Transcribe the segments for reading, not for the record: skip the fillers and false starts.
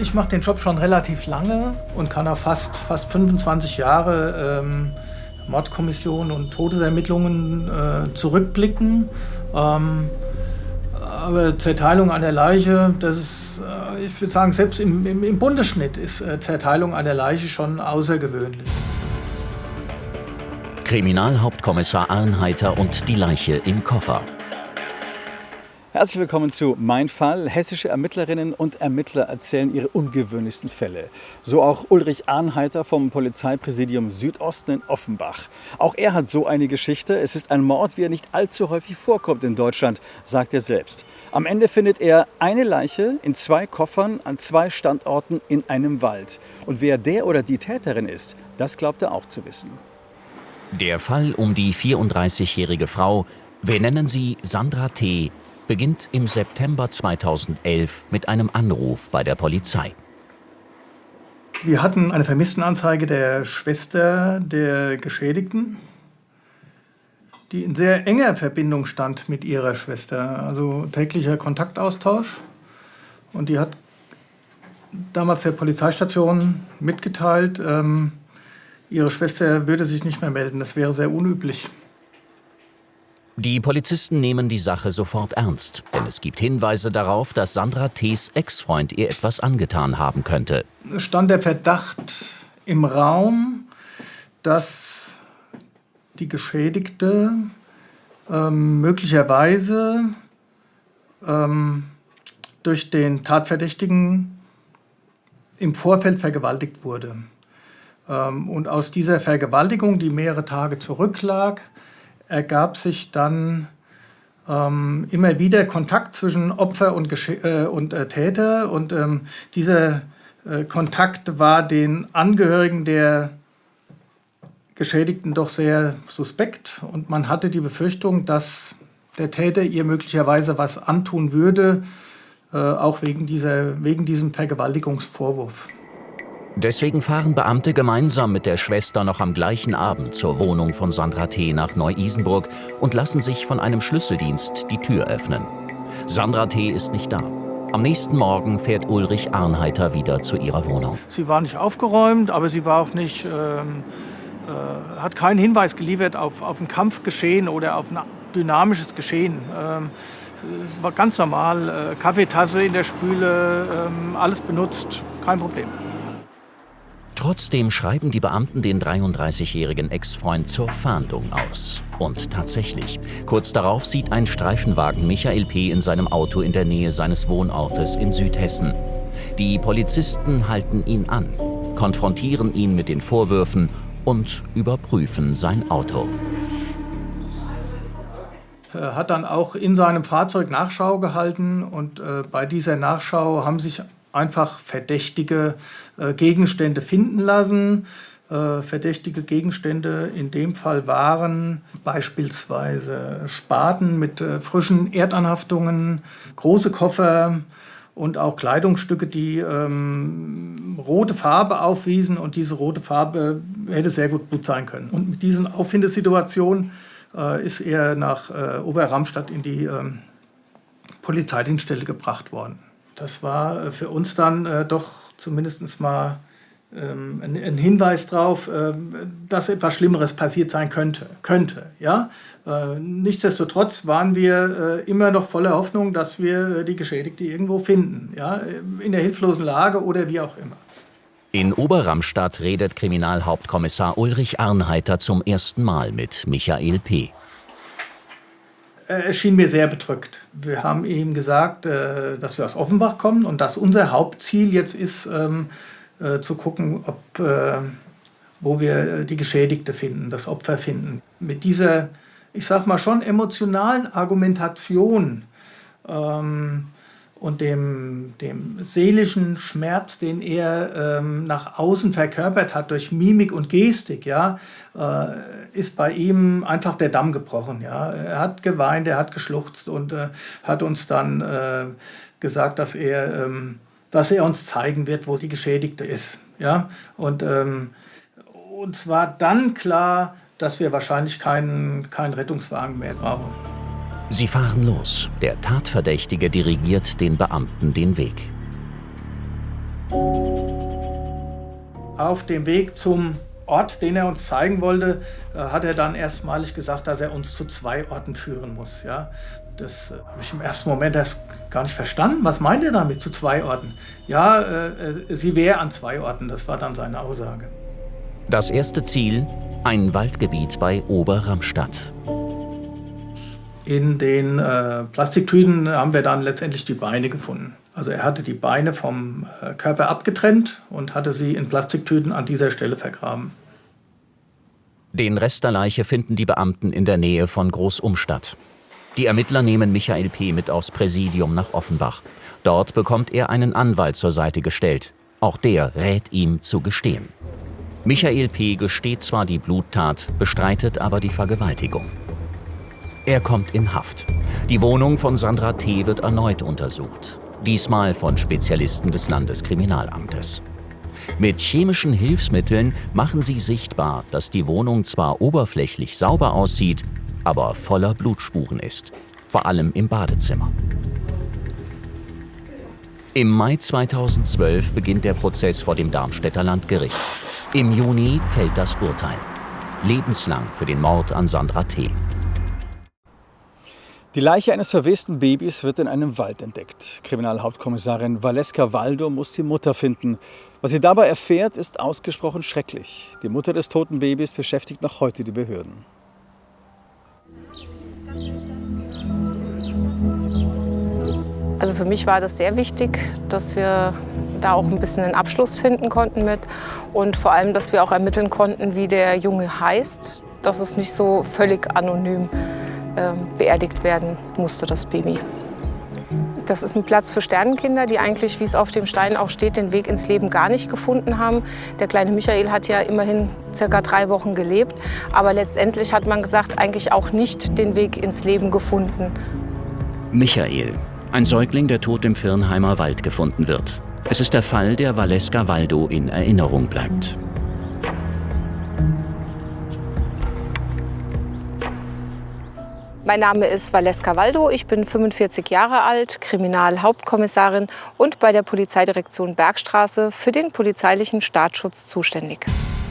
Ich mache den Job schon relativ lange und kann auf fast 25 Jahre Mordkommission und Todesermittlungen zurückblicken. Aber Zerteilung einer Leiche, das ist, ich würde sagen, selbst im Bundesschnitt ist Zerteilung einer Leiche schon außergewöhnlich. Kriminalhauptkommissar Arnheiter und die Leiche im Koffer. Herzlich willkommen zu Mein Fall. Hessische Ermittlerinnen und Ermittler erzählen ihre ungewöhnlichsten Fälle. So auch Ulrich Arnheiter vom Polizeipräsidium Südosten in Offenbach. Auch er hat so eine Geschichte. Es ist ein Mord, wie er nicht allzu häufig vorkommt in Deutschland, sagt er selbst. Am Ende findet er eine Leiche in 2 Koffern an 2 Standorten in einem Wald. Und wer der oder die Täterin ist, das glaubt er auch zu wissen. Der Fall um die 34-jährige Frau, wir nennen sie Sandra T., beginnt im September 2011 mit einem Anruf bei der Polizei. Wir hatten eine Vermisstenanzeige der Schwester der Geschädigten, die in sehr enger Verbindung stand mit ihrer Schwester, also täglicher Kontaktaustausch. Und die hat damals der Polizeistation mitgeteilt, ihre Schwester würde sich nicht mehr melden. Das wäre sehr unüblich. Die Polizisten nehmen die Sache sofort ernst, denn es gibt Hinweise darauf, dass Sandra T.'s Ex-Freund ihr etwas angetan haben könnte. Es stand der Verdacht im Raum, dass die Geschädigte möglicherweise durch den Tatverdächtigen im Vorfeld vergewaltigt wurde. Und aus dieser Vergewaltigung, die mehrere Tage zurücklag, ergab sich dann immer wieder Kontakt zwischen Opfer und Täter. Und dieser Kontakt war den Angehörigen der Geschädigten doch sehr suspekt. Und man hatte die Befürchtung, dass der Täter ihr möglicherweise was antun würde, auch wegen diesem Vergewaltigungsvorwurf. Deswegen fahren Beamte gemeinsam mit der Schwester noch am gleichen Abend zur Wohnung von Sandra T. nach Neu-Isenburg und lassen sich von einem Schlüsseldienst die Tür öffnen. Sandra T. ist nicht da. Am nächsten Morgen fährt Ulrich Arnheiter wieder zu ihrer Wohnung. Sie war nicht aufgeräumt, aber sie war auch nicht, hat keinen Hinweis geliefert auf ein Kampfgeschehen oder auf ein dynamisches Geschehen. War ganz normal, Kaffeetasse in der Spüle, alles benutzt, kein Problem. Trotzdem schreiben die Beamten den 33-jährigen Ex-Freund zur Fahndung aus. Und tatsächlich, kurz darauf sieht ein Streifenwagen Michael P. in seinem Auto in der Nähe seines Wohnortes in Südhessen. Die Polizisten halten ihn an, konfrontieren ihn mit den Vorwürfen und überprüfen sein Auto. Er hat dann auch in seinem Fahrzeug Nachschau gehalten und bei dieser Nachschau haben sich einfach verdächtige Gegenstände finden lassen. Verdächtige Gegenstände in dem Fall waren beispielsweise Spaten mit frischen Erdanhaftungen, große Koffer und auch Kleidungsstücke, die rote Farbe aufwiesen. Und diese rote Farbe hätte sehr gut Blut sein können. Und mit diesen Auffindesituationen ist er nach Oberramstadt in die Polizeidienststelle gebracht worden. Das war für uns dann doch zumindest mal ein Hinweis darauf, dass etwas Schlimmeres passiert sein könnte. Ja? Nichtsdestotrotz waren wir immer noch voller Hoffnung, dass wir die Geschädigte irgendwo finden. Ja? In der hilflosen Lage oder wie auch immer. In Oberramstadt redet Kriminalhauptkommissar Ulrich Arnheiter zum ersten Mal mit Michael P. Er schien mir sehr bedrückt. Wir haben ihm gesagt, dass wir aus Offenbach kommen und dass unser Hauptziel jetzt ist, zu gucken, wo wir die Geschädigte finden, das Opfer finden. Mit dieser, ich sag mal, schon emotionalen Argumentation und dem seelischen Schmerz, den er nach außen verkörpert hat durch Mimik und Gestik, ja, ist bei ihm einfach der Damm gebrochen. Ja. Er hat geweint, er hat geschluchzt und hat uns dann gesagt, dass er uns zeigen wird, wo die Geschädigte ist. Ja. Und uns war dann klar, dass wir wahrscheinlich keinen Rettungswagen mehr brauchen. Sie fahren los. Der Tatverdächtige dirigiert den Beamten den Weg. Auf dem Weg zum Ort, den er uns zeigen wollte, hat er dann erstmalig gesagt, dass er uns zu 2 Orten führen muss. Ja, das habe ich im ersten Moment erst gar nicht verstanden. Was meint er damit, zu 2 Orten? Ja, sie wäre an 2 Orten, das war dann seine Aussage. Das erste Ziel: ein Waldgebiet bei Ober-Ramstadt. In den Plastiktüten haben wir dann letztendlich die Beine gefunden. Also er hatte die Beine vom Körper abgetrennt und hatte sie in Plastiktüten an dieser Stelle vergraben. Den Rest der Leiche finden die Beamten in der Nähe von Großumstadt. Die Ermittler nehmen Michael P. mit aufs Präsidium nach Offenbach. Dort bekommt er einen Anwalt zur Seite gestellt. Auch der rät ihm zu gestehen. Michael P. gesteht zwar die Bluttat, bestreitet aber die Vergewaltigung. Er kommt in Haft. Die Wohnung von Sandra T. wird erneut untersucht. Diesmal von Spezialisten des Landeskriminalamtes. Mit chemischen Hilfsmitteln machen sie sichtbar, dass die Wohnung zwar oberflächlich sauber aussieht, aber voller Blutspuren ist. Vor allem im Badezimmer. Im Mai 2012 beginnt der Prozess vor dem Darmstädter Landgericht. Im Juni fällt das Urteil. Lebenslang für den Mord an Sandra T. Die Leiche eines verwesten Babys wird in einem Wald entdeckt. Kriminalhauptkommissarin Valeska Waldo muss die Mutter finden. Was sie dabei erfährt, ist ausgesprochen schrecklich. Die Mutter des toten Babys beschäftigt noch heute die Behörden. Also für mich war das sehr wichtig, dass wir da auch ein bisschen einen Abschluss finden konnten mit und vor allem, dass wir auch ermitteln konnten, wie der Junge heißt, dass es nicht so völlig anonym beerdigt werden musste, das Baby. Das ist ein Platz für Sternenkinder, die eigentlich, wie es auf dem Stein auch steht, den Weg ins Leben gar nicht gefunden haben. Der kleine Michael hat ja immerhin ca. 3 Wochen gelebt, aber letztendlich hat man gesagt, eigentlich auch nicht den Weg ins Leben gefunden. Michael, ein Säugling, der tot im Virnheimer Wald gefunden wird. Es ist der Fall, der Valeska Waldo in Erinnerung bleibt. Mein Name ist Valeska Waldo, ich bin 45 Jahre alt, Kriminalhauptkommissarin und bei der Polizeidirektion Bergstraße für den polizeilichen Staatsschutz zuständig.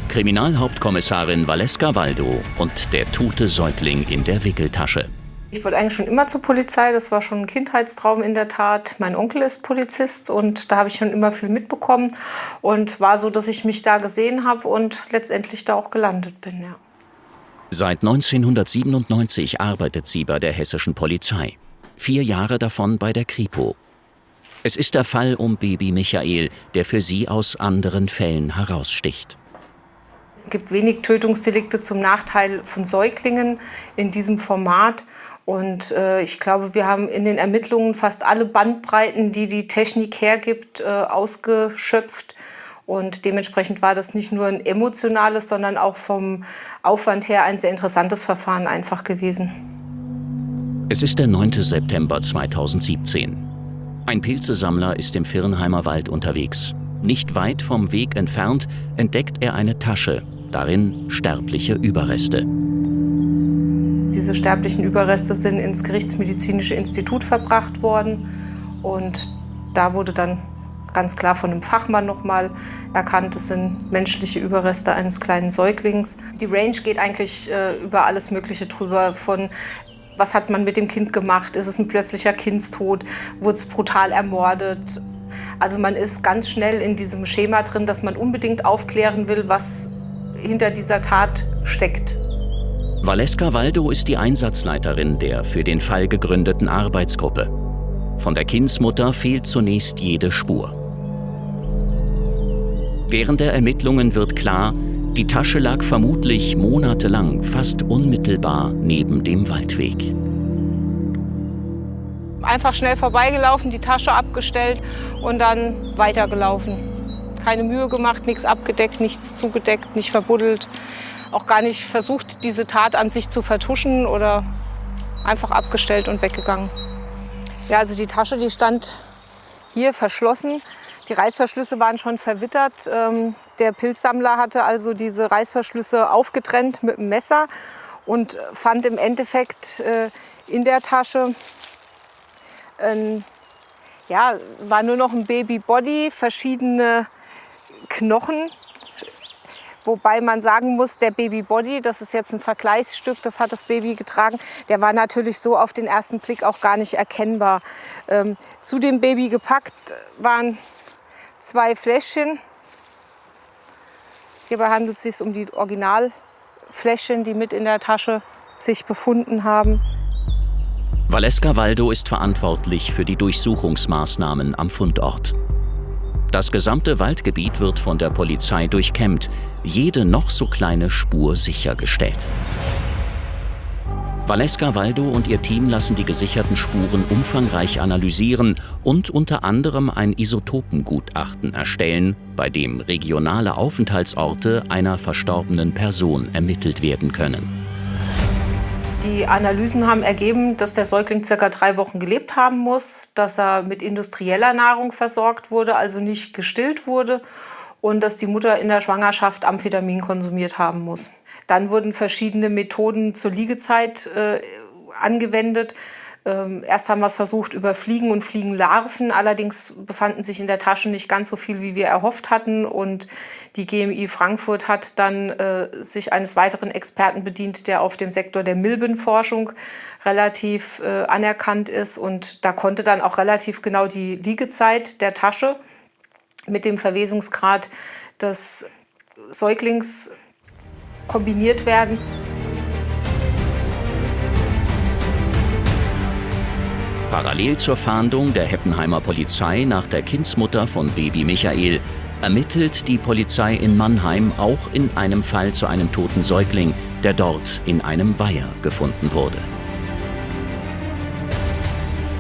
Kriminalhauptkommissarin Valeska Waldo und der tote Säugling in der Wickeltasche. Ich wollte eigentlich schon immer zur Polizei, das war schon ein Kindheitstraum in der Tat. Mein Onkel ist Polizist und da habe ich schon immer viel mitbekommen und war so, dass ich mich da gesehen habe und letztendlich da auch gelandet bin. Ja. Seit 1997 arbeitet sie bei der hessischen Polizei. 4 Jahre davon bei der Kripo. Es ist der Fall um Baby Michael, der für sie aus anderen Fällen heraussticht. Es gibt wenig Tötungsdelikte zum Nachteil von Säuglingen in diesem Format. Und ich glaube, wir haben in den Ermittlungen fast alle Bandbreiten, die die Technik hergibt, ausgeschöpft. Und dementsprechend war das nicht nur ein emotionales, sondern auch vom Aufwand her ein sehr interessantes Verfahren einfach gewesen. Es ist der 9. September 2017. Ein Pilzesammler ist im Virnheimer Wald unterwegs. Nicht weit vom Weg entfernt entdeckt er eine Tasche, darin sterbliche Überreste. Diese sterblichen Überreste sind ins Gerichtsmedizinische Institut verbracht worden und da wurde dann ganz klar von einem Fachmann nochmal erkannt, es sind menschliche Überreste eines kleinen Säuglings. Die Range geht eigentlich über alles Mögliche drüber, von was hat man mit dem Kind gemacht, ist es ein plötzlicher Kindstod, wurde es brutal ermordet. Also man ist ganz schnell in diesem Schema drin, dass man unbedingt aufklären will, was hinter dieser Tat steckt. Valeska Waldo ist die Einsatzleiterin der für den Fall gegründeten Arbeitsgruppe. Von der Kindsmutter fehlt zunächst jede Spur. Während der Ermittlungen wird klar, die Tasche lag vermutlich monatelang fast unmittelbar neben dem Waldweg. Einfach schnell vorbeigelaufen, die Tasche abgestellt und dann weitergelaufen. Keine Mühe gemacht, nichts abgedeckt, nichts zugedeckt, nicht verbuddelt. Auch gar nicht versucht, diese Tat an sich zu vertuschen oder einfach abgestellt und weggegangen. Ja, also die Tasche, die stand hier verschlossen. Die Reißverschlüsse waren schon verwittert. Der Pilzsammler hatte also diese Reißverschlüsse aufgetrennt mit dem Messer und fand im Endeffekt in der Tasche Ja, war nur noch ein Babybody, verschiedene Knochen. Wobei man sagen muss, der Babybody, das ist jetzt ein Vergleichsstück, das hat das Baby getragen, der war natürlich so auf den ersten Blick auch gar nicht erkennbar. Zu dem Baby gepackt waren 2 Fläschchen. Hierbei handelt es sich um die Originalfläschchen, die mit in der Tasche sich befunden haben. Valeska Waldo ist verantwortlich für die Durchsuchungsmaßnahmen am Fundort. Das gesamte Waldgebiet wird von der Polizei durchkämmt, jede noch so kleine Spur sichergestellt. Valeska Waldo und ihr Team lassen die gesicherten Spuren umfangreich analysieren und unter anderem ein Isotopengutachten erstellen, bei dem regionale Aufenthaltsorte einer verstorbenen Person ermittelt werden können. Die Analysen haben ergeben, dass der Säugling ca. 3 Wochen gelebt haben muss, dass er mit industrieller Nahrung versorgt wurde, also nicht gestillt wurde, und dass die Mutter in der Schwangerschaft Amphetamin konsumiert haben muss. Dann wurden verschiedene Methoden zur Liegezeit angewendet. Erst haben wir es versucht über Fliegen und Fliegenlarven, allerdings befanden sich in der Tasche nicht ganz so viel, wie wir erhofft hatten. Und die GMI Frankfurt hat dann sich eines weiteren Experten bedient, der auf dem Sektor der Milbenforschung relativ anerkannt ist. Und da konnte dann auch relativ genau die Liegezeit der Tasche mit dem Verwesungsgrad des Säuglings kombiniert werden. Parallel zur Fahndung der Heppenheimer Polizei nach der Kindsmutter von Baby Michael ermittelt die Polizei in Mannheim auch in einem Fall zu einem toten Säugling, der dort in einem Weiher gefunden wurde.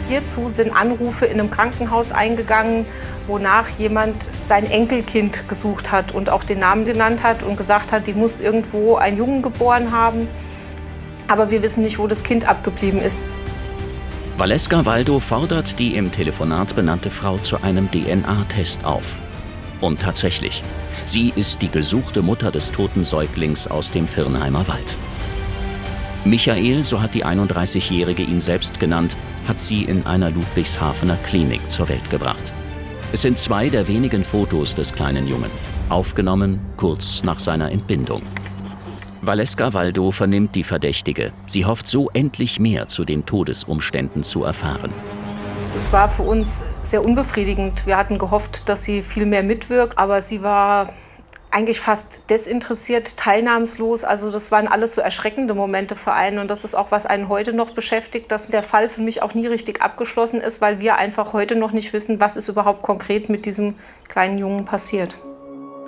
Hierzu sind Anrufe in einem Krankenhaus eingegangen, wonach jemand sein Enkelkind gesucht hat und auch den Namen genannt hat und gesagt hat, die muss irgendwo einen Jungen geboren haben, aber wir wissen nicht, wo das Kind abgeblieben ist. Valeska Waldo fordert die im Telefonat benannte Frau zu einem DNA-Test auf. Und tatsächlich, sie ist die gesuchte Mutter des toten Säuglings aus dem Virnheimer Wald. Michael, so hat die 31-Jährige ihn selbst genannt, hat sie in einer Ludwigshafener Klinik zur Welt gebracht. Es sind 2 der wenigen Fotos des kleinen Jungen, aufgenommen kurz nach seiner Entbindung. Valeska Waldo vernimmt die Verdächtige. Sie hofft so endlich mehr zu den Todesumständen zu erfahren. Es war für uns sehr unbefriedigend. Wir hatten gehofft, dass sie viel mehr mitwirkt, aber sie war eigentlich fast desinteressiert, teilnahmslos. Also das waren alles so erschreckende Momente für einen und das ist auch, was einen heute noch beschäftigt, dass der Fall für mich auch nie richtig abgeschlossen ist, weil wir einfach heute noch nicht wissen, was ist überhaupt konkret mit diesem kleinen Jungen passiert.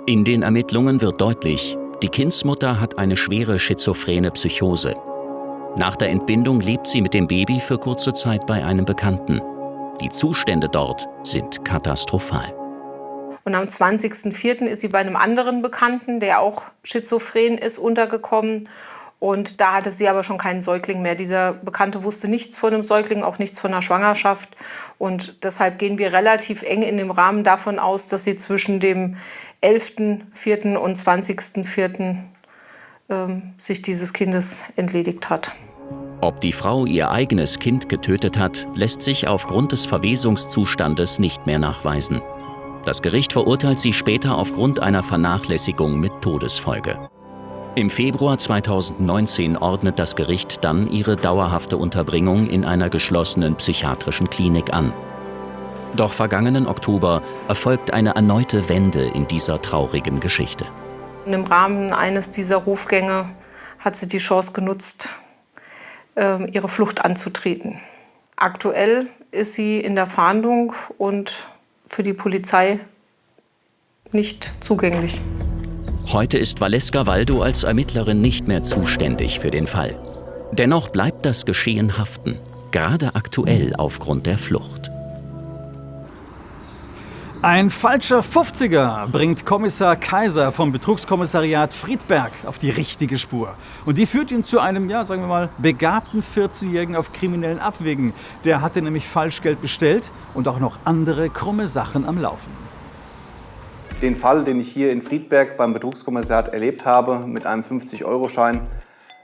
In den Ermittlungen wird deutlich, die Kindsmutter hat eine schwere schizophrene Psychose. Nach der Entbindung lebt sie mit dem Baby für kurze Zeit bei einem Bekannten. Die Zustände dort sind katastrophal. Und am 20.04. ist sie bei einem anderen Bekannten, der auch schizophren ist, untergekommen. Und da hatte sie aber schon keinen Säugling mehr. Dieser Bekannte wusste nichts von einem Säugling, auch nichts von einer Schwangerschaft. Und deshalb gehen wir relativ eng in dem Rahmen davon aus, dass sie zwischen dem 11.04. und 20.04. Sich dieses Kindes entledigt hat. Ob die Frau ihr eigenes Kind getötet hat, lässt sich aufgrund des Verwesungszustandes nicht mehr nachweisen. Das Gericht verurteilt sie später aufgrund einer Vernachlässigung mit Todesfolge. Im Februar 2019 ordnet das Gericht dann ihre dauerhafte Unterbringung in einer geschlossenen psychiatrischen Klinik an. Doch vergangenen Oktober erfolgt eine erneute Wende in dieser traurigen Geschichte. Im Rahmen eines dieser Rufgänge hat sie die Chance genutzt, ihre Flucht anzutreten. Aktuell ist sie in der Fahndung und für die Polizei nicht zugänglich. Heute ist Valeska Waldo als Ermittlerin nicht mehr zuständig für den Fall. Dennoch bleibt das Geschehen haften, gerade aktuell aufgrund der Flucht. Ein falscher 50er bringt Kommissar Kaiser vom Betrugskommissariat Friedberg auf die richtige Spur. Und die führt ihn zu einem, ja, sagen wir mal, begabten 14-Jährigen auf kriminellen Abwegen. Der hatte nämlich Falschgeld bestellt und auch noch andere krumme Sachen am Laufen. Den Fall, den ich hier in Friedberg beim Betrugskommissariat erlebt habe, mit einem 50-Euro-Schein,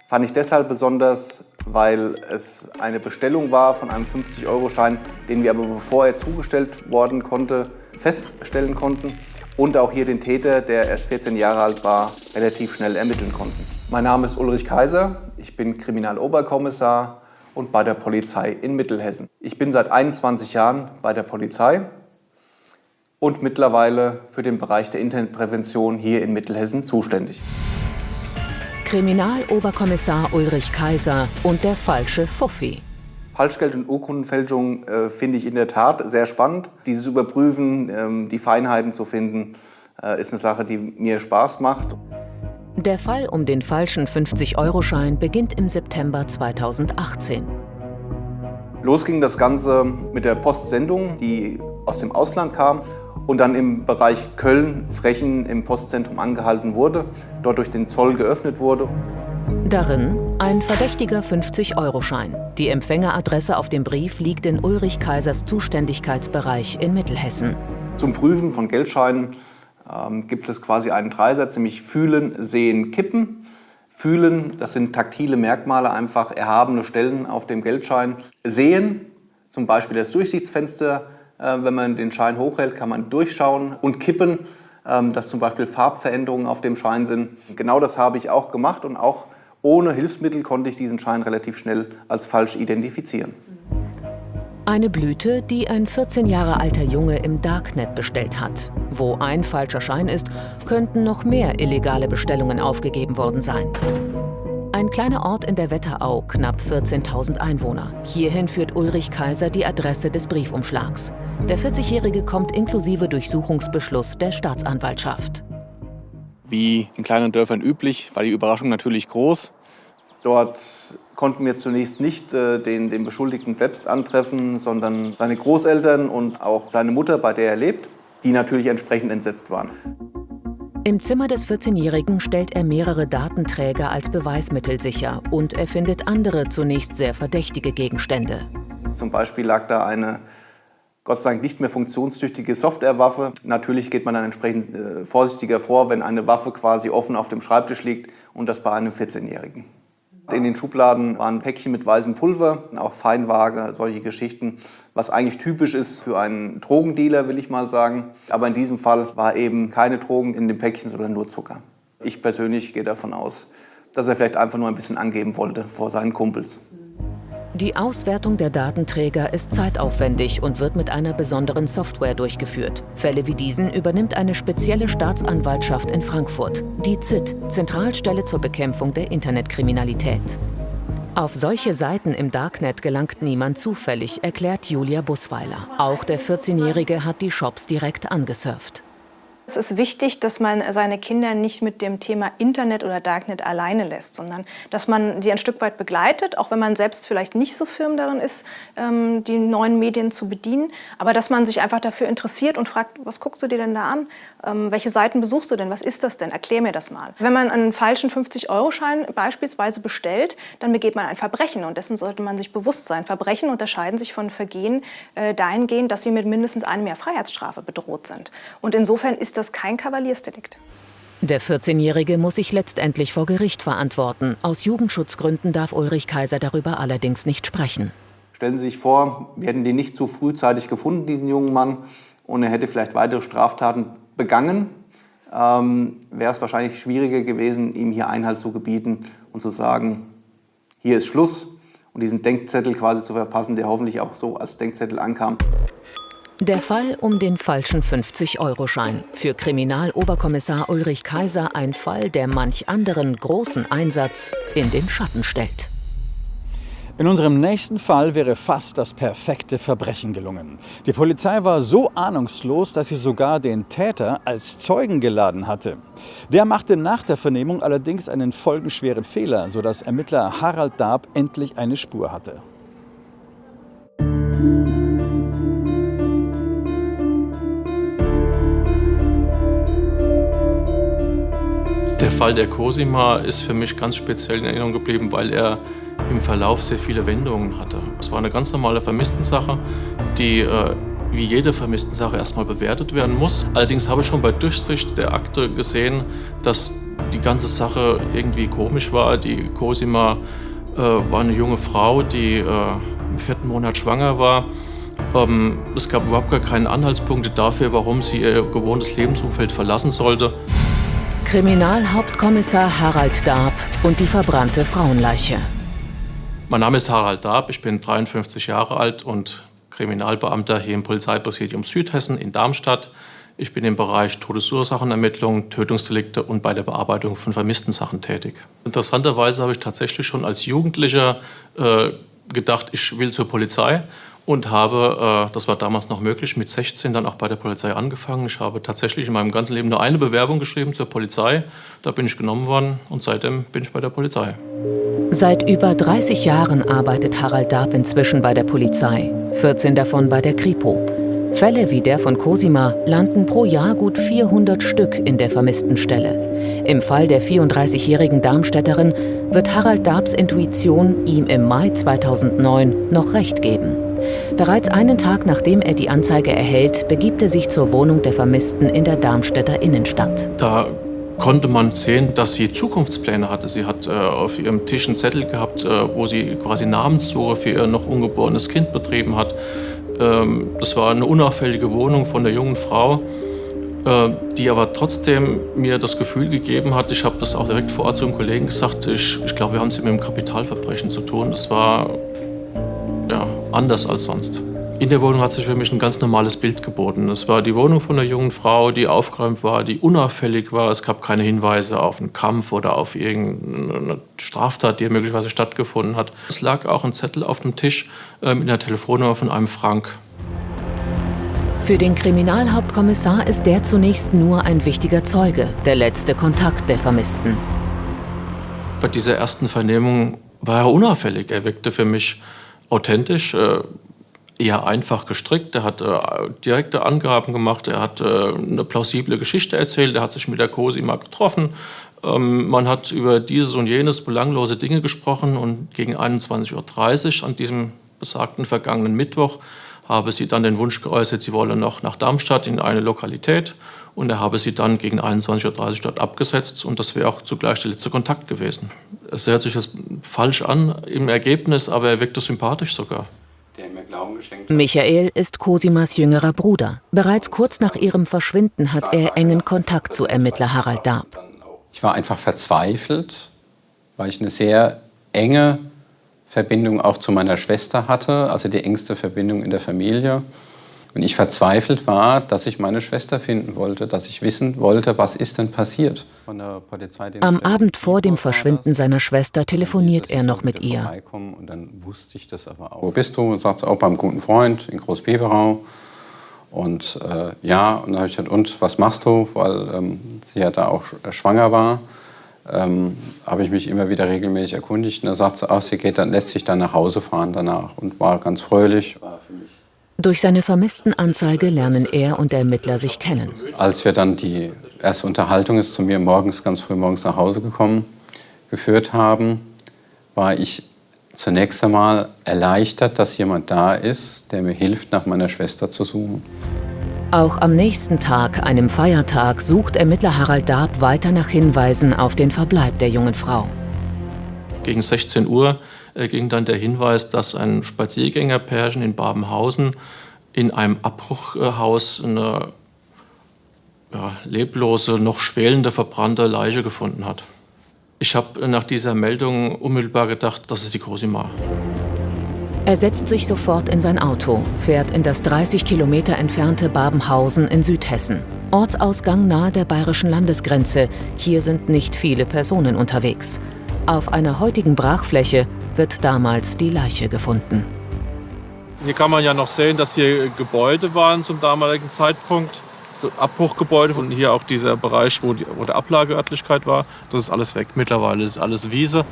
fand ich deshalb besonders, weil es eine Bestellung war von einem 50-Euro-Schein, den wir aber, bevor er zugestellt worden konnte, feststellen konnten und auch hier den Täter, der erst 14 Jahre alt war, relativ schnell ermitteln konnten. Mein Name ist Ulrich Kaiser, ich bin Kriminaloberkommissar und bei der Polizei in Mittelhessen. Ich bin seit 21 Jahren bei der Polizei und mittlerweile für den Bereich der Internetprävention hier in Mittelhessen zuständig. Kriminaloberkommissar Ulrich Kaiser und der falsche Fuffi. Falschgeld- und Urkundenfälschung finde ich in der Tat sehr spannend. Dieses Überprüfen, die Feinheiten zu finden, ist eine Sache, die mir Spaß macht. Der Fall um den falschen 50-Euro-Schein beginnt im September 2018. Los ging das Ganze mit der Postsendung, die aus dem Ausland kam und dann im Bereich Köln-Frechen im Postzentrum angehalten wurde, dort durch den Zoll geöffnet wurde. Darin ein verdächtiger 50-Euro-Schein. Die Empfängeradresse auf dem Brief liegt in Ulrich Kaisers Zuständigkeitsbereich in Mittelhessen. Zum Prüfen von Geldscheinen gibt es quasi einen Dreisatz, nämlich fühlen, sehen, kippen. Fühlen, das sind taktile Merkmale, einfach erhabene Stellen auf dem Geldschein. Sehen, zum Beispiel das Durchsichtsfenster, wenn man den Schein hochhält, kann man durchschauen. Und kippen, dass zum Beispiel Farbveränderungen auf dem Schein sind. Genau das habe ich auch gemacht und auch ohne Hilfsmittel konnte ich diesen Schein relativ schnell als falsch identifizieren. Eine Blüte, die ein 14 Jahre alter Junge im Darknet bestellt hat. Wo ein falscher Schein ist, könnten noch mehr illegale Bestellungen aufgegeben worden sein. Ein kleiner Ort in der Wetterau, knapp 14.000 Einwohner. Hierhin führt Ulrich Kaiser die Adresse des Briefumschlags. Der 40-Jährige kommt inklusive Durchsuchungsbeschluss der Staatsanwaltschaft. Wie in kleinen Dörfern üblich, war die Überraschung natürlich groß. Dort konnten wir zunächst nicht den Beschuldigten selbst antreffen, sondern seine Großeltern und auch seine Mutter, bei der er lebt, die natürlich entsprechend entsetzt waren. Im Zimmer des 14-Jährigen stellt er mehrere Datenträger als Beweismittel sicher und er findet andere zunächst sehr verdächtige Gegenstände. Zum Beispiel lag da eine Gott sei Dank nicht mehr funktionstüchtige Softwarewaffe. Natürlich geht man dann entsprechend vorsichtiger vor, wenn eine Waffe quasi offen auf dem Schreibtisch liegt und das bei einem 14-Jährigen. In den Schubladen waren Päckchen mit weißem Pulver, auch Feinwaage, solche Geschichten, was eigentlich typisch ist für einen Drogendealer, will ich mal sagen. Aber in diesem Fall war eben keine Drogen in dem Päckchen, sondern nur Zucker. Ich persönlich gehe davon aus, dass er vielleicht einfach nur ein bisschen angeben wollte vor seinen Kumpels. Die Auswertung der Datenträger ist zeitaufwendig und wird mit einer besonderen Software durchgeführt. Fälle wie diesen übernimmt eine spezielle Staatsanwaltschaft in Frankfurt, die ZIT, Zentralstelle zur Bekämpfung der Internetkriminalität. Auf solche Seiten im Darknet gelangt niemand zufällig, erklärt Julia Busweiler. Auch der 14-Jährige hat die Shops direkt angesurft. Es ist wichtig, dass man seine Kinder nicht mit dem Thema Internet oder Darknet alleine lässt, sondern dass man sie ein Stück weit begleitet, auch wenn man selbst vielleicht nicht so firm darin ist, die neuen Medien zu bedienen, aber dass man sich einfach dafür interessiert und fragt, was guckst du dir denn da an? Welche Seiten besuchst du denn? Was ist das denn? Erklär mir das mal. Wenn man einen falschen 50-Euro-Schein beispielsweise bestellt, dann begeht man ein Verbrechen und dessen sollte man sich bewusst sein. Verbrechen unterscheiden sich von Vergehen dahingehend, dass sie mit mindestens einem Jahr Freiheitsstrafe bedroht sind. Und insofern ist das kein Kavaliersdelikt. Der 14-Jährige muss sich letztendlich vor Gericht verantworten. Aus Jugendschutzgründen darf Ulrich Kaiser darüber allerdings nicht sprechen. Stellen Sie sich vor, wir hätten den nicht so frühzeitig gefunden, diesen jungen Mann, und er hätte vielleicht weitere Straftaten begangen, wäre es wahrscheinlich schwieriger gewesen, ihm hier Einhalt zu gebieten und zu sagen, hier ist Schluss, und diesen Denkzettel quasi zu verpassen, der hoffentlich auch so als Denkzettel ankam. Der Fall um den falschen 50-Euro-Schein. Für Kriminaloberkommissar Ulrich Kaiser ein Fall, der manch anderen großen Einsatz in den Schatten stellt. In unserem nächsten Fall wäre fast das perfekte Verbrechen gelungen. Die Polizei war so ahnungslos, dass sie sogar den Täter als Zeugen geladen hatte. Der machte nach der Vernehmung allerdings einen folgenschweren Fehler, sodass Ermittler Harald Darb endlich eine Spur hatte. Der Fall der Cosima ist für mich ganz speziell in Erinnerung geblieben, weil er im Verlauf sehr viele Wendungen hatte. Es war eine ganz normale Vermisstensache, die wie jede Vermisstensache erstmal bewertet werden muss. Allerdings habe ich schon bei Durchsicht der Akte gesehen, dass die ganze Sache irgendwie komisch war. Die Cosima war eine junge Frau, die im 4. Monat schwanger war. Es gab überhaupt gar keine Anhaltspunkte dafür, warum sie ihr gewohntes Lebensumfeld verlassen sollte. Kriminalhauptkommissar Harald Darb und die verbrannte Frauenleiche. Mein Name ist Harald Darb, ich bin 53 Jahre alt und Kriminalbeamter hier im Polizeipräsidium Südhessen in Darmstadt. Ich bin im Bereich Todesursachenерmittlung, Tötungsdelikte und bei der Bearbeitung von vermissten Sachen tätig. Interessanterweise habe ich tatsächlich schon als Jugendlicher gedacht, ich will zur Polizei und habe, das war damals noch möglich, mit 16 dann auch bei der Polizei angefangen. Ich habe tatsächlich in meinem ganzen Leben nur eine Bewerbung geschrieben zur Polizei. Da bin ich genommen worden und seitdem bin ich bei der Polizei. Seit über 30 Jahren arbeitet Harald Darb inzwischen bei der Polizei, 14 davon bei der Kripo. Fälle wie der von Cosima landen pro Jahr gut 400 Stück in der Vermisstenstelle. Im Fall der 34-jährigen Darmstädterin wird Harald Darbs Intuition ihm im Mai 2009 noch recht geben. Bereits einen Tag nachdem er die Anzeige erhält, begibt er sich zur Wohnung der Vermissten in der Darmstädter Innenstadt. Da konnte man sehen, dass sie Zukunftspläne hatte. Sie hat auf ihrem Tisch einen Zettel gehabt, wo sie quasi Namenssuche für ihr noch ungeborenes Kind betrieben hat. Das war eine unauffällige Wohnung von der jungen Frau, die aber trotzdem mir das Gefühl gegeben hat, ich habe das auch direkt vor Ort zu einem Kollegen gesagt, ich glaube, wir haben es hier mit einem Kapitalverbrechen zu tun. Das war ja, anders als sonst. In der Wohnung hat sich für mich ein ganz normales Bild geboten. Es war die Wohnung von einer jungen Frau, die aufgeräumt war, die unauffällig war. Es gab keine Hinweise auf einen Kampf oder auf irgendeine Straftat, die möglicherweise stattgefunden hat. Es lag auch ein Zettel auf dem Tisch mit einer Telefonnummer von einem Frank. Für den Kriminalhauptkommissar ist der zunächst nur ein wichtiger Zeuge, der letzte Kontakt der Vermissten. Bei dieser ersten Vernehmung war er unauffällig. Er wirkte für mich authentisch, eher einfach gestrickt. Er hat direkte Angaben gemacht, er hat eine plausible Geschichte erzählt, er hat sich mit der Cosima getroffen. Man hat über dieses und jenes belanglose Dinge gesprochen und gegen 21:30 Uhr an diesem besagten vergangenen Mittwoch habe sie dann den Wunsch geäußert, sie wolle noch nach Darmstadt in eine Lokalität und er habe sie dann gegen 21:30 Uhr dort abgesetzt und das wäre auch zugleich der letzte Kontakt gewesen. Es hört sich das falsch an im Ergebnis, aber er wirkte sympathisch sogar. Michael ist Cosimas jüngerer Bruder. Bereits kurz nach ihrem Verschwinden hat er engen Kontakt zu Ermittler Harald Darb. Ich war einfach verzweifelt, weil ich eine sehr enge Verbindung auch zu meiner Schwester hatte, also die engste Verbindung in der Familie. Und ich verzweifelt war, dass ich meine Schwester finden wollte, dass ich wissen wollte, was ist denn passiert. Am Abend vor dem Verschwinden seiner Schwester telefoniert er noch mit ihr. Und dann wusste ich das aber auch. Wo bist du? Und sagt sie, auch beim guten Freund in Großbeberau. Und ja, und dann habe ich gesagt, und was machst du? Weil sie ja da auch schwanger war. Habe ich mich immer wieder regelmäßig erkundigt. Und dann sagt sie, ach, sie geht dann, lässt sich dann nach Hause fahren danach. Und war ganz fröhlich. Durch seine Vermisstenanzeige lernen er und der Ermittler sich kennen. Als wir dann die erste Unterhaltung ist zu mir morgens, ganz früh morgens nach Hause geführt haben, war ich zunächst einmal erleichtert, dass jemand da ist, der mir hilft, nach meiner Schwester zu suchen. Auch am nächsten Tag, einem Feiertag, sucht Ermittler Harald Darb weiter nach Hinweisen auf den Verbleib der jungen Frau. Gegen 16 Uhr ging dann der Hinweis, dass ein Spaziergängerpärchen in Babenhausen in einem Abbruchhaus eine leblose, noch schwelende, verbrannte Leiche gefunden hat. Ich habe nach dieser Meldung unmittelbar gedacht, das ist die Cosima. Er setzt sich sofort in sein Auto, fährt in das 30 Kilometer entfernte Babenhausen in Südhessen. Ortsausgang nahe der bayerischen Landesgrenze. Hier sind nicht viele Personen unterwegs. Auf einer heutigen Brachfläche wird damals die Leiche gefunden. Hier kann man ja noch sehen, dass hier Gebäude waren zum damaligen Zeitpunkt. So Abbruchgebäude und hier auch dieser Bereich, wo der Ablageörtlichkeit war. Das ist alles weg. Mittlerweile ist alles Wiese.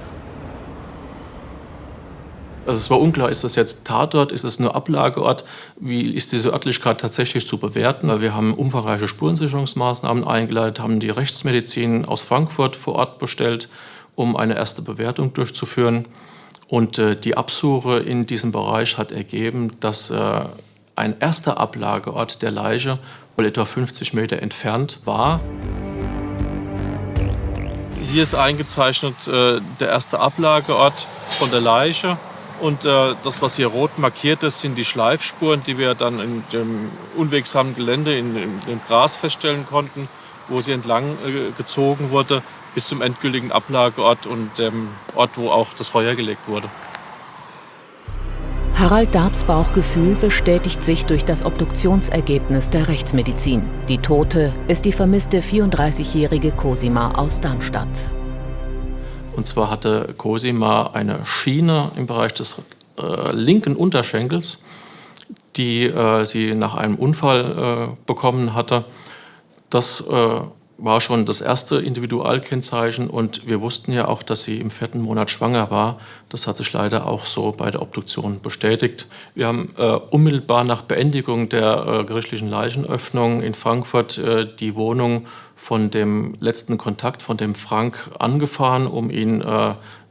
Also es war unklar, ist das jetzt Tatort, ist es nur Ablageort? Wie ist diese Örtlichkeit tatsächlich zu bewerten? Wir haben umfangreiche Spurensicherungsmaßnahmen eingeleitet, haben die Rechtsmedizin aus Frankfurt vor Ort bestellt, um eine erste Bewertung durchzuführen. Und die Absuche in diesem Bereich hat ergeben, dass ein erster Ablageort der Leiche wohl etwa 50 Meter entfernt war. Hier ist eingezeichnet der erste Ablageort von der Leiche. Und das, was hier rot markiert ist, sind die Schleifspuren, die wir dann in dem unwegsamen Gelände in dem Gras feststellen konnten, wo sie entlang gezogen wurde, bis zum endgültigen Ablageort und dem Ort, wo auch das Feuer gelegt wurde. Harald Dahbs Bauchgefühl bestätigt sich durch das Obduktionsergebnis der Rechtsmedizin. Die Tote ist die vermisste 34-jährige Cosima aus Darmstadt. Und zwar hatte Cosima eine Schiene im Bereich des linken Unterschenkels, die sie nach einem Unfall bekommen hatte. Das war schon das erste Individualkennzeichen und wir wussten ja auch, dass sie im 4. Monat schwanger war. Das hat sich leider auch so bei der Obduktion bestätigt. Wir haben unmittelbar nach Beendigung der gerichtlichen Leichenöffnung in Frankfurt die Wohnung von dem letzten Kontakt, von dem Frank, angefahren, um ihn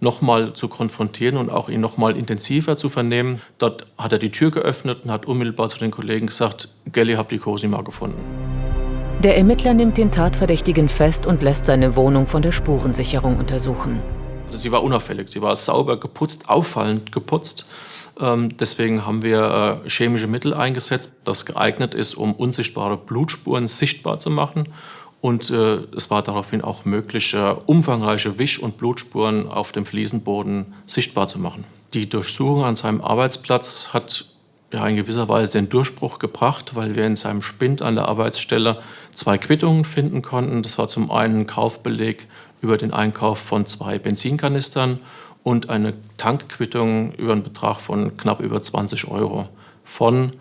nochmal zu konfrontieren und auch ihn nochmal intensiver zu vernehmen. Dort hat er die Tür geöffnet und hat unmittelbar zu den Kollegen gesagt, Gelli, hab die Cosima gefunden. Der Ermittler nimmt den Tatverdächtigen fest und lässt seine Wohnung von der Spurensicherung untersuchen. Also sie war unauffällig, sie war sauber geputzt, auffallend geputzt. Deswegen haben wir chemische Mittel eingesetzt, das geeignet ist, um unsichtbare Blutspuren sichtbar zu machen. Und es war daraufhin auch möglich, umfangreiche Wisch- und Blutspuren auf dem Fliesenboden sichtbar zu machen. Die Durchsuchung an seinem Arbeitsplatz hat in gewisser Weise den Durchbruch gebracht, weil wir in seinem Spind an der Arbeitsstelle 2 Quittungen finden konnten. Das war zum einen ein Kaufbeleg über den Einkauf von 2 Benzinkanistern und eine Tankquittung über einen Betrag von knapp über 20 € von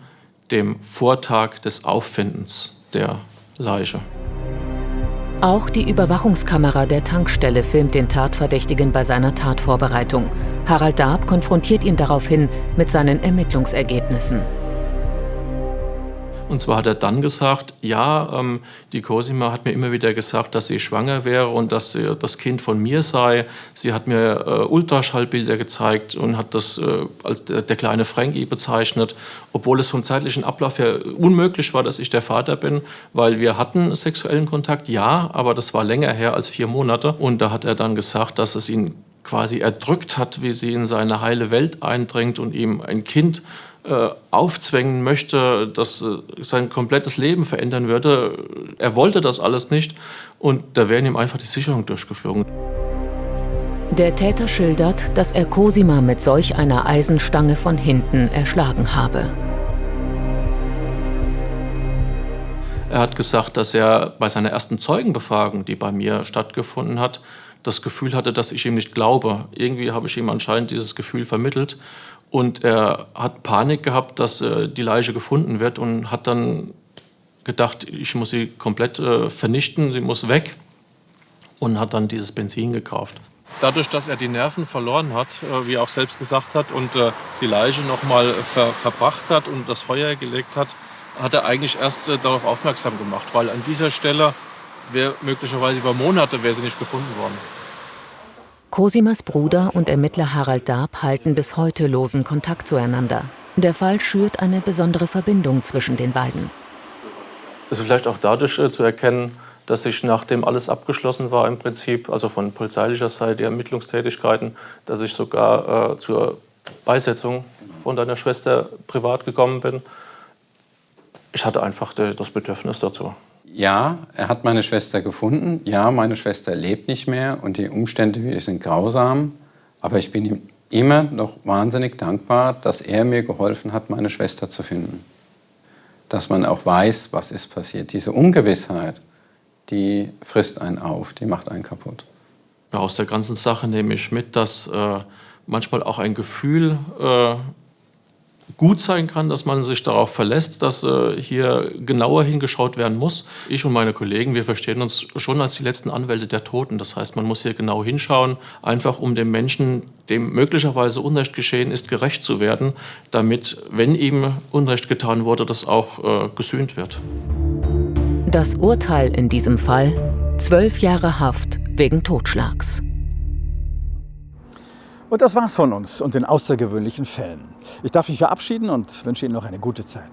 dem Vortag des Auffindens der Leiche. Auch die Überwachungskamera der Tankstelle filmt den Tatverdächtigen bei seiner Tatvorbereitung. Harald Dahb konfrontiert ihn daraufhin mit seinen Ermittlungsergebnissen. Und zwar hat er dann gesagt, ja, die Cosima hat mir immer wieder gesagt, dass sie schwanger wäre und dass das Kind von mir sei. Sie hat mir Ultraschallbilder gezeigt und hat das als der kleine Frankie bezeichnet, obwohl es vom zeitlichen Ablauf her unmöglich war, dass ich der Vater bin, weil wir hatten sexuellen Kontakt, ja, aber das war länger her als 4 Monate. Und da hat er dann gesagt, dass es ihn quasi erdrückt hat, wie sie in seine heile Welt eindringt und ihm ein Kind aufzwängen möchte, das sein komplettes Leben verändern würde. Er wollte das alles nicht und da wären ihm einfach die Sicherungen durchgeflogen. Der Täter schildert, dass er Cosima mit solch einer Eisenstange von hinten erschlagen habe. Er hat gesagt, dass er bei seiner ersten Zeugenbefragung, die bei mir stattgefunden hat, das Gefühl hatte, dass ich ihm nicht glaube. Irgendwie habe ich ihm anscheinend dieses Gefühl vermittelt. Und er hat Panik gehabt, dass die Leiche gefunden wird und hat dann gedacht, ich muss sie komplett vernichten, sie muss weg und hat dann dieses Benzin gekauft. Dadurch, dass er die Nerven verloren hat, wie er auch selbst gesagt hat, und die Leiche nochmal verbracht hat und das Feuer gelegt hat, hat er eigentlich erst darauf aufmerksam gemacht, weil an dieser Stelle wäre möglicherweise über Monate wäre sie nicht gefunden worden. Cosimas Bruder und Ermittler Harald Dahb halten bis heute losen Kontakt zueinander. Der Fall schürt eine besondere Verbindung zwischen den beiden. Es ist vielleicht auch dadurch zu erkennen, dass ich, nachdem alles abgeschlossen war im Prinzip, also von polizeilicher Seite, die Ermittlungstätigkeiten, dass ich sogar zur Beisetzung von deiner Schwester privat gekommen bin. Ich hatte einfach das Bedürfnis dazu. Ja, er hat meine Schwester gefunden. Ja, meine Schwester lebt nicht mehr und die Umstände sind grausam. Aber ich bin ihm immer noch wahnsinnig dankbar, dass er mir geholfen hat, meine Schwester zu finden. Dass man auch weiß, was ist passiert. Diese Ungewissheit, die frisst einen auf, die macht einen kaputt. Ja, aus der ganzen Sache nehme ich mit, dass manchmal auch ein Gefühl gut sein kann, dass man sich darauf verlässt, dass hier genauer hingeschaut werden muss. Ich und meine Kollegen, wir verstehen uns schon als die letzten Anwälte der Toten. Das heißt, man muss hier genau hinschauen, einfach um dem Menschen, dem möglicherweise Unrecht geschehen ist, gerecht zu werden, damit, wenn ihm Unrecht getan wurde, das auch gesühnt wird. Das Urteil in diesem Fall: 12 Jahre Haft wegen Totschlags. Und das war's von uns und den außergewöhnlichen Fällen. Ich darf mich verabschieden und wünsche Ihnen noch eine gute Zeit.